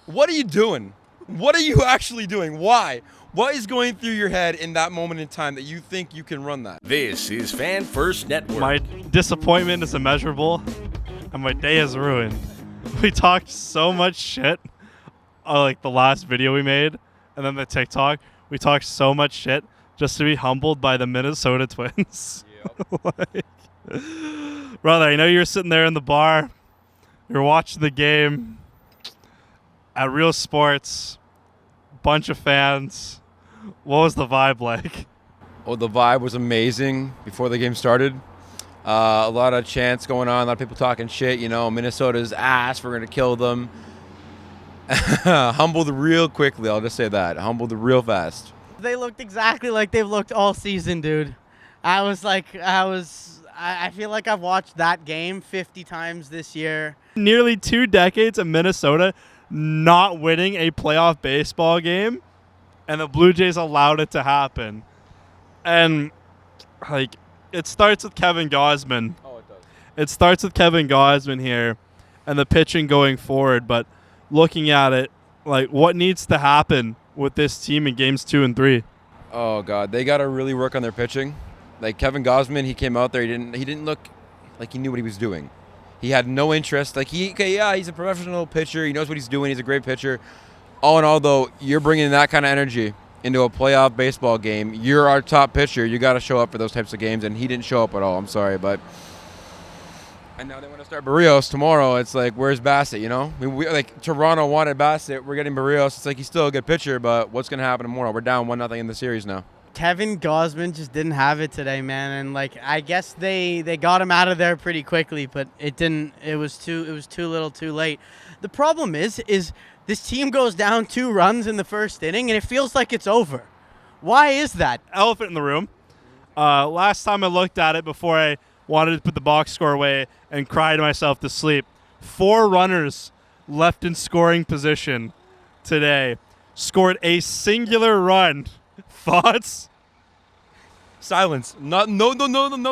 What are you doing? What are you actually doing? Why? What is going through your head in that moment in time that you think you can run that? This is Fan First Network. My disappointment is immeasurable, and my day is ruined. We talked so much shit, like the last video we made, and then the TikTok. We talked so much shit just to be humbled by the Minnesota Twins. Like, brother, I know you're sitting there in the bar. You're watching the game at Real Sports. Bunch of fans. What was the vibe like? Oh, the vibe was amazing before the game started. A lot of chants going on, a lot of people talking shit. You know, Minnesota's ass, we're going to kill them. Humbled real quickly, I'll just say that. Humbled real fast. They looked exactly like they've looked all season, dude. I feel like I've watched that game 50 times this year. Nearly 2 decades of Minnesota not winning a playoff baseball game, and the Blue Jays allowed it to happen. And, like, it starts with Kevin Gausman. Oh, it does. It starts with Kevin Gausman here and the pitching going forward, but looking at it, like, what needs to happen with this team in games 2 and 3? Oh, God. They got to really work on their pitching. Like, Kevin Gausman, he came out there, he didn't look like he knew what he was doing. He had no interest. Like, he's a professional pitcher. He knows what he's doing. He's a great pitcher. All in all, though, you're bringing that kind of energy into a playoff baseball game. You're our top pitcher. You got to show up for those types of games, and he didn't show up at all. I'm sorry, but... And now they want to start Barrios tomorrow. It's like, where's Bassett, you know? We like, Toronto wanted Bassett. We're getting Barrios. It's like, he's still a good pitcher, but what's going to happen tomorrow? We're down 1-0 in the series now. Kevin Gausman just didn't have it today, man, and like I guess they got him out of there pretty quickly, but it didn't. It was too little, too late. The problem is this team goes down 2 runs in the first inning, and it feels like it's over. Why is that? Elephant in the room. Last time I looked at it before I wanted to put the box score away and cried myself to sleep, 4 runners left in scoring position today. Scored a singular run. Thoughts? Silence. No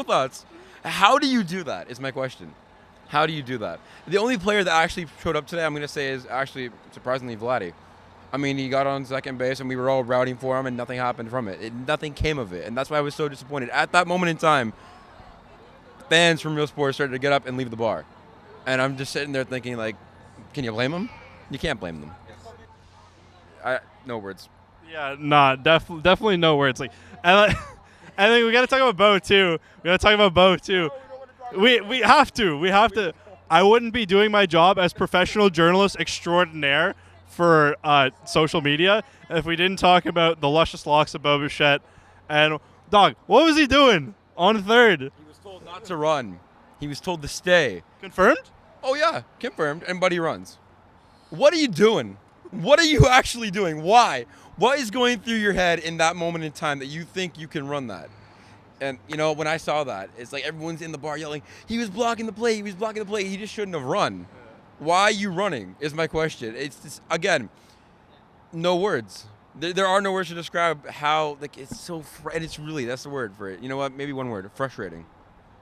thoughts. How do you do that is my question. How do you do that? The only player that actually showed up today, I'm going to say, is actually, surprisingly, Vladdy. I mean, he got on second base, and we were all rooting for him, and nothing happened from it. Nothing came of it, and that's why I was so disappointed. At that moment in time, fans from Realsports started to get up and leave the bar. And I'm just sitting there thinking, like, can you blame them? You can't blame them. No words. Yeah, nah, definitely no words. Like, I think we got to talk about Bo too. We have to. I wouldn't be doing my job as professional journalist extraordinaire for social media if we didn't talk about the luscious locks of Bichette. And dog, what was he doing on third? He was told not to run. He was told to stay. Confirmed? Oh yeah, confirmed. And Buddy runs. What are you doing? What are you actually doing? Why? What is going through your head in that moment in time that you think you can run that? And, you know, when I saw that, it's like everyone's in the bar yelling, he was blocking the play, he just shouldn't have run. Why are you running is my question. It's just, again, no words. There are no words to describe how, like, it's so, and it's really, that's the word for it. You know what, maybe one word, frustrating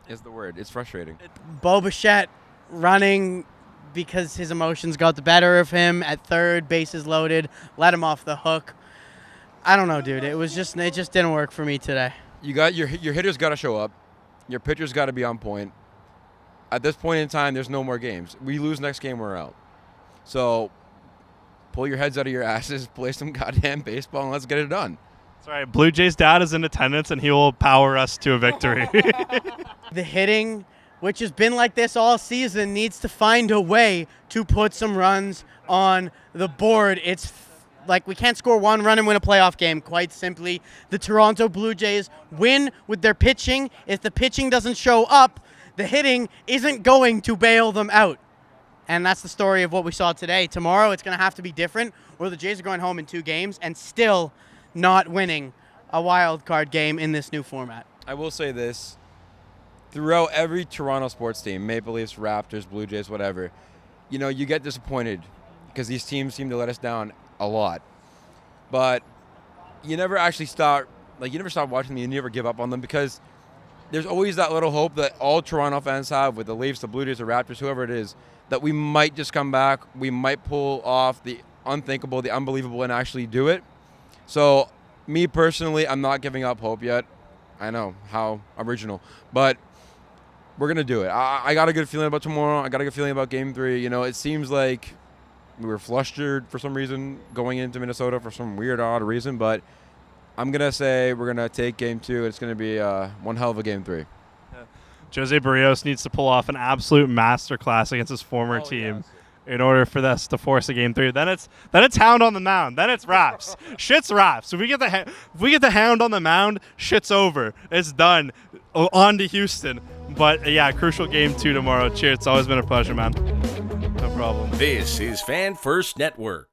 is the word. It's frustrating. Bo Bichette running because his emotions got the better of him at third, bases loaded, let him off the hook. I don't know, dude. It just didn't work for me today. You got your hitters got to show up. Your pitchers got to be on point. At this point in time, there's no more games. We lose next game, we're out. So pull your heads out of your asses, play some goddamn baseball, and let's get it done. That's right. Blue Jays' dad is in attendance, and he will power us to a victory. The hitting, which has been like this all season, needs to find a way to put some runs on the board. It's like we can't score 1 run and win a playoff game, quite simply. The Toronto Blue Jays win with their pitching. If the pitching doesn't show up, the hitting isn't going to bail them out. And that's the story of what we saw today. Tomorrow it's going to have to be different, or the Jays are going home in 2 games and still not winning a wild card game in this new format. I will say this. Throughout every Toronto sports team, Maple Leafs, Raptors, Blue Jays, whatever, you know, you get disappointed because these teams seem to let us down a lot. But you never actually stop, like, you never stop watching them, you never give up on them, because there's always that little hope that all Toronto fans have with the Leafs, the Blue Jays, the Raptors, whoever it is, that we might just come back, we might pull off the unthinkable, the unbelievable, and actually do it. So, me personally, I'm not giving up hope yet. I know, how original. But we're going to do it. I got a good feeling about tomorrow. I got a good feeling about Game 3. You know, it seems like we were flustered for some reason going into Minnesota for some weird, odd reason. But I'm going to say we're going to take Game 2. It's going to be one hell of a Game 3. Jose Barrios needs to pull off an absolute masterclass against his former team. Yes. In order for this to force a Game 3, then it's Hound on the mound. Then it's Raps. Shit's Raps. If we get the Hound on the mound, shit's over. It's done. On to Houston. But yeah, crucial Game 2 tomorrow. Cheers. It's always been a pleasure, man. No problem. This is Fan First Network.